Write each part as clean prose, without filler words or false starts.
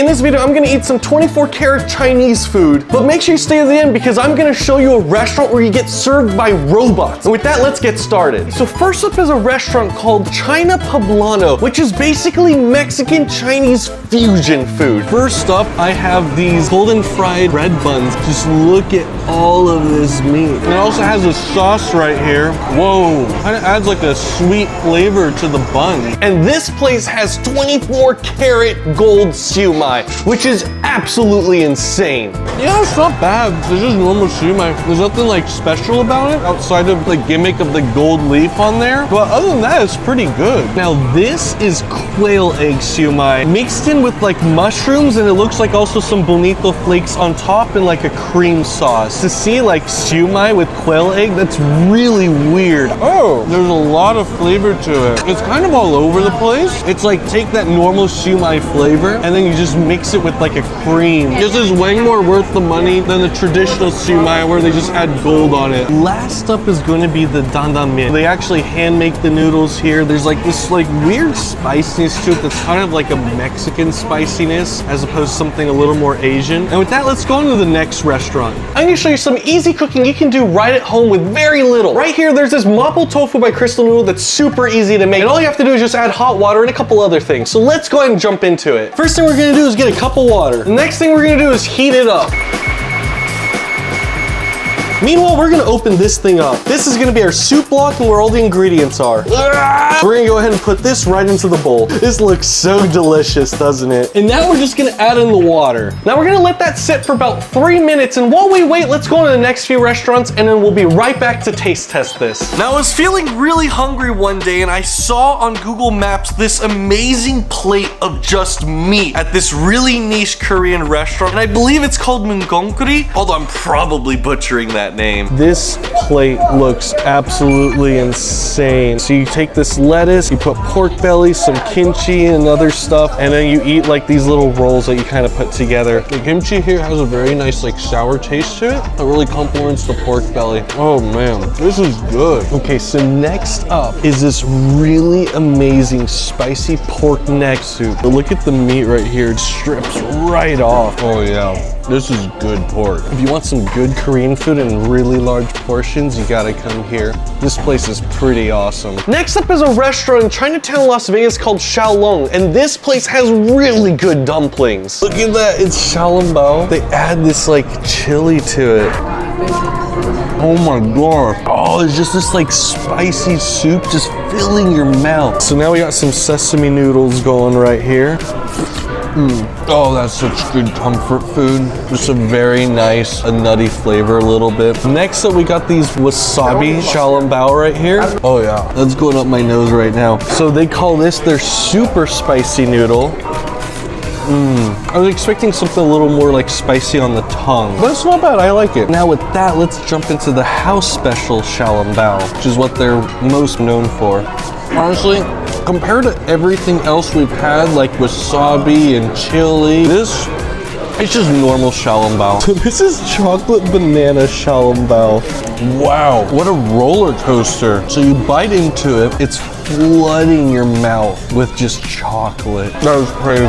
this video, I'm gonna eat some 24-karat Chinese food, but make sure you stay to the end because I'm gonna show you a restaurant where you get served by robots. And with that, let's get started. So first up is a restaurant called China Poblano, which is basically Mexican Chinese fusion food. First up, I have these golden fried bread buns. Just look at all of this meat. It also has a sauce right here. Whoa, kind of adds like a sweet flavor to the bun. And this place has 24-karat gold Siu Mai, which is absolutely insane. Yeah, it's not bad. It's just normal Siu Mai. There's nothing like special about it outside of the gimmick of the gold leaf on there. But other than that, it's pretty good. Now this is quail egg Siu Mai mixed in with like mushrooms, and it looks like also some bonito flakes on top and like a cream sauce. To see like Siu Mai with quail egg, that's really weird. Oh, there's a lot of flavor to it. It's kind of all over the place. It's like take that normal Siu Mai flavor and then you just mix it with like a cream. This is way more worth the money than the traditional Siu Mai where they just add gold on it. Last up is going to be the dandan mian. They actually hand make the noodles here. There's like this like weird spiciness to it that's kind of like a Mexican spiciness as opposed to something a little more Asian. And with that, let's go on to the next restaurant. I'm going to show you some easy cooking you can do right at home with very little. Right here, there's this mapo tofu by Crystal Noodle that's super easy to make. And all you have to do is just add hot water and a couple other things. So let's go ahead and jump into it. First thing we're going to do is get a cup of water. The next thing we're going to do is heat it up. Meanwhile, we're gonna open this thing up. This is gonna be our soup block and where all the ingredients are. We're gonna go ahead and put this right into the bowl. This looks so delicious, doesn't it? And now we're just gonna add in the water. Now we're gonna let that sit for about 3 minutes, and while we wait, let's go on to the next few restaurants, and then we'll be right back to taste test this. Now I was feeling really hungry one day, and I saw on Google Maps this amazing plate of just meat at this really niche Korean restaurant, and I believe it's called Mungwongri, although I'm probably butchering that name. This plate looks absolutely insane. So you take this lettuce, you put pork belly, some kimchi and other stuff, and then you eat like these little rolls that you kind of put together. The kimchi here has a very nice like sour taste to it that really complements the pork belly. Oh man, this is good. Okay, so next up is this really amazing spicy pork neck soup. But look at the meat right here, it strips right off. Oh yeah. This is good pork. If you want some good Korean food in really large portions, you gotta come here. This place is pretty awesome. Next up is a restaurant in Chinatown, Las Vegas called Xiaolong, and this place has really good dumplings. Look at that, it's Xiaolong. They add this like chili to it. Oh my god. Oh, it's just this like spicy soup just filling your mouth. So now we got some sesame noodles going right here. Oh, that's such good comfort food. Just a very nice, a nutty flavor a little bit. Next up, we got these wasabi Xiaolong right here. Oh yeah, that's going up my nose right now. So they call this their super spicy noodle. I was expecting something a little more like spicy on the tongue, but it's not bad, I like it. Now with that, let's jump into the house special Xiaolong, which is what they're most known for. Honestly, compared to everything else we've had, like wasabi and chili, it's just normal Xiaolong. So this is chocolate banana Xiaolong. Wow, what a roller coaster. So you bite into it, it's flooding your mouth with just chocolate. That was crazy.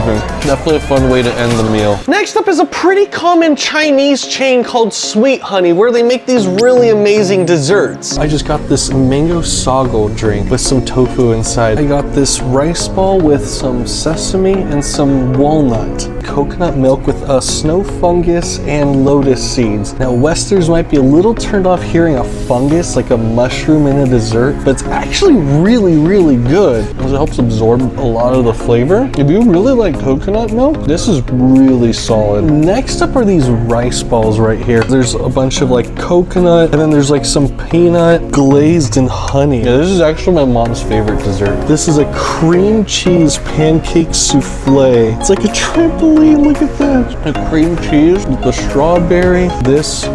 Definitely a fun way to end the meal. Next up is a pretty common Chinese chain called Sweet Honey, where they make these really amazing desserts. I just got this mango sago drink with some tofu inside. I got this rice ball with some sesame and some walnut. Coconut milk with a snow fungus and lotus seeds. Now Westerners might be a little turned off hearing a fungus, like a mushroom in a dessert, but it's actually really good because it helps absorb a lot of the flavor. If you really like coconut milk, this is really solid. Next up are these rice balls right here. There's a bunch of like coconut, and then there's like some peanut glazed in honey. Yeah, this is actually my mom's favorite dessert. This is a cream cheese pancake souffle. It's like a trampoline, look at that. A cream cheese with the strawberry. This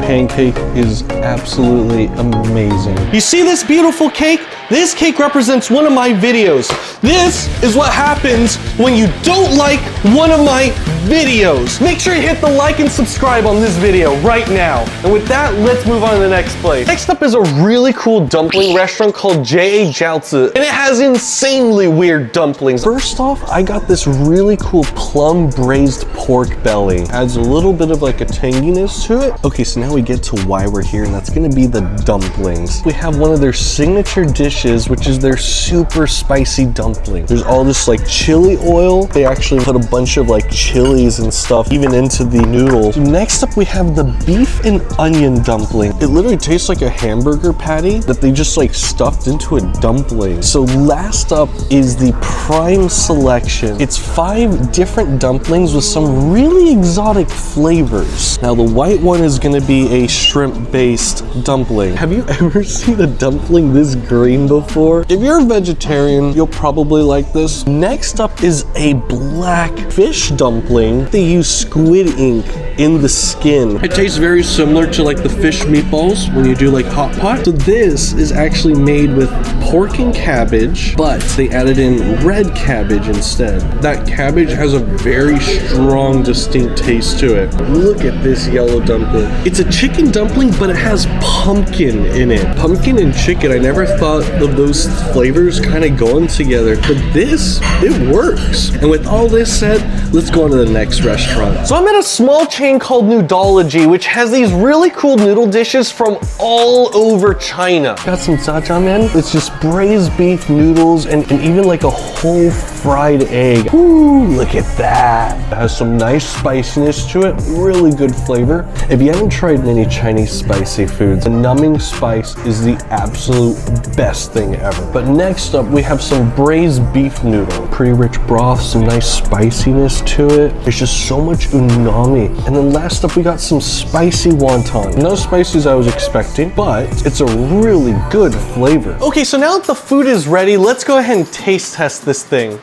pancake is absolutely amazing. You see this beautiful cake? This cake represents one of my videos. This is what happens when you don't like one of my videos. Make sure you hit the like and subscribe on this video right now. And with that, let's move on to the next place. Next up is a really cool dumpling restaurant called J.A. Jiaozi, and it has insanely weird dumplings. First off, I got this really cool plum braised pork belly. Adds a little bit of like a tanginess to it. Okay, so now we get to why we're here, and that's gonna be the dumplings. We have one of their signature dishes, which is their super spicy dumpling. There's all this like chili oil. They actually put a bunch of like chilies and stuff even into the noodles. Next up, we have the beef and onion dumpling. It literally tastes like a hamburger patty that they just like stuffed into a dumpling. So last up is the prime selection. It's 5 different dumplings with some really exotic flavors. Now the white one is gonna be a shrimp-based dumpling. Have you ever seen a dumpling this green before? If you're a vegetarian, you'll probably like this. Next up is a black fish dumpling. They use squid ink in the skin. It tastes very similar to like the fish meatballs when you do like hot pot. So this is actually made with pork and cabbage, but they added in red cabbage instead. That cabbage has a very strong, distinct taste to it. Look at this yellow dumpling. It's a chicken dumpling, but it has pumpkin in it. Pumpkin and chicken, I never thought of those flavors kind of going together, but this, it works. And with all this said, let's go on to the next restaurant. So I'm at a small chain called Noodology, which has these really cool noodle dishes from all over China. Got some jjajangmyeon. It's just braised beef noodles and even like a whole fried egg. Ooh, look at that. It has some nice spiciness to it, really good flavor. If you haven't tried many Chinese spicy foods, the numbing spice is the absolute best thing ever. But next up, we have some braised beef noodle. Pretty rich broth, some nice spiciness to it. There's just so much umami. And then last up, we got some spicy wonton. Not as spicy as I was expecting, but it's a really good flavor. Okay, so now that the food is ready, let's go ahead and taste test this thing.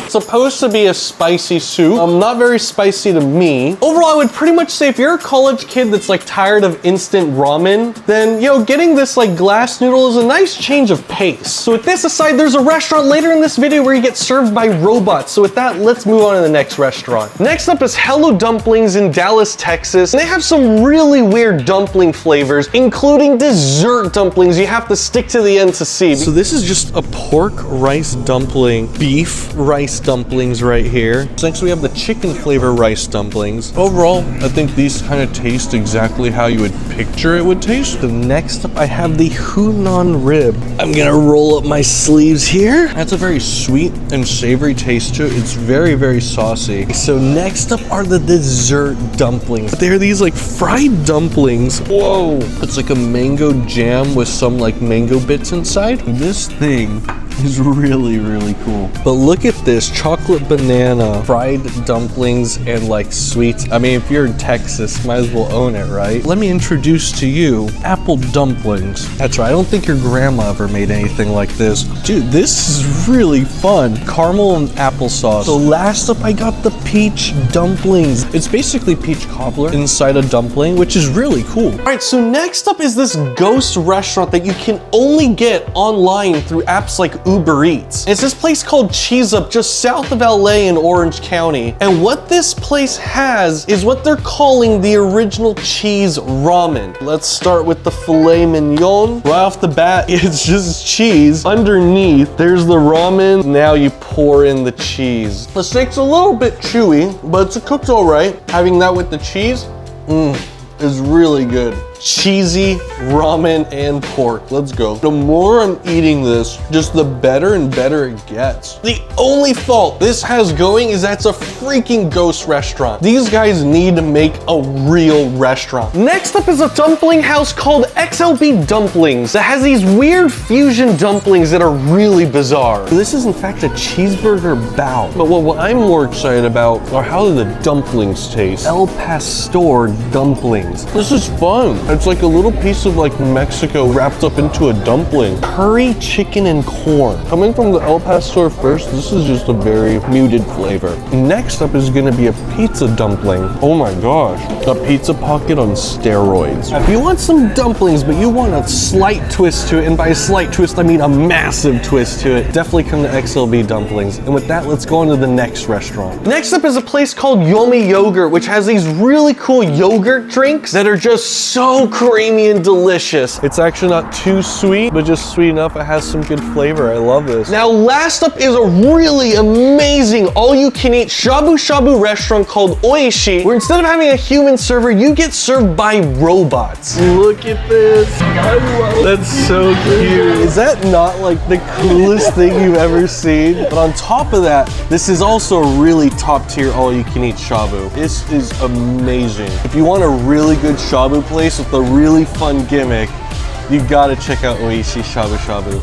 Supposed to be a spicy soup. Not very spicy to me. Overall, I would pretty much say if you're a college kid that's like tired of instant ramen, then getting this like glass noodle is a nice change of pace. So with this aside, there's a restaurant later in this video where you get served by robots. So with that, let's move on to the next restaurant. Next up is Hello Dumplings in Dallas, Texas. And they have some really weird dumpling flavors, including dessert dumplings. You have to stick to the end to see. So this is just a pork rice dumpling, beef rice dumplings right here. So next we have the chicken flavor rice dumplings. Overall, I think these kind of taste exactly how you would picture it would taste. So next up I have the Hunan rib. I'm gonna roll up my sleeves here. That's a very sweet and savory taste to it. It's very, very saucy. So next up are the dessert dumplings. They're these like fried dumplings. Whoa. It's like a mango jam with some like mango bits inside. This thing is really, really cool. But look at this, chocolate banana, fried dumplings, and like sweets. I mean, if you're in Texas, might as well own it, right? Let me introduce to you apple dumplings. That's right, I don't think your grandma ever made anything like this. Dude, this is really fun. Caramel and applesauce. So last up, I got the peach dumplings. It's basically peach cobbler inside a dumpling, which is really cool. All right, so next up is this ghost restaurant that you can only get online through apps like Uber Eats. It's this place called Cheese Up just south of LA in Orange County. And what this place has is what they're calling the original cheese ramen. Let's start with the filet mignon. Right off the bat, it's just cheese. Underneath, there's the ramen. Now you pour in the cheese. The steak's a little bit chewy, but it's cooked all right. Having that with the cheese, is really good. Cheesy ramen and pork. Let's go. The more I'm eating this, just the better and better it gets. The only fault this has going is that's a freaking ghost restaurant. These guys need to make a real restaurant. Next up is a dumpling house called XLB Dumplings that has these weird fusion dumplings that are really bizarre. This is in fact a cheeseburger bao. But what I'm more excited about are how the dumplings taste. El Pastor dumplings. This is fun. It's like a little piece of like Mexico wrapped up into a dumpling. Curry chicken and corn. Coming from the El Pastor first, this is just a very muted flavor. Next up is gonna be a pizza dumpling. Oh my gosh. A pizza pocket on steroids. If you want some dumplings, but you want a slight twist to it, and by a slight twist, I mean a massive twist to it, definitely come to XLB Dumplings. And with that, let's go on to the next restaurant. Next up is a place called Yomi Yogurt, which has these really cool yogurt drinks that are just so creamy and delicious. It's actually not too sweet, but just sweet enough. It has some good flavor. I love this. Now, last up is a really amazing all-you-can-eat shabu shabu restaurant called Oishi, where instead of having a human server, you get served by robots. Look at this. I love it. That's so cute. Is that not like the coolest thing you've ever seen? But on top of that, this is also a really top-tier all-you-can-eat shabu. This is amazing. If you want a really good shabu place with a really fun gimmick, you gotta check out Oishi Shabu Shabu.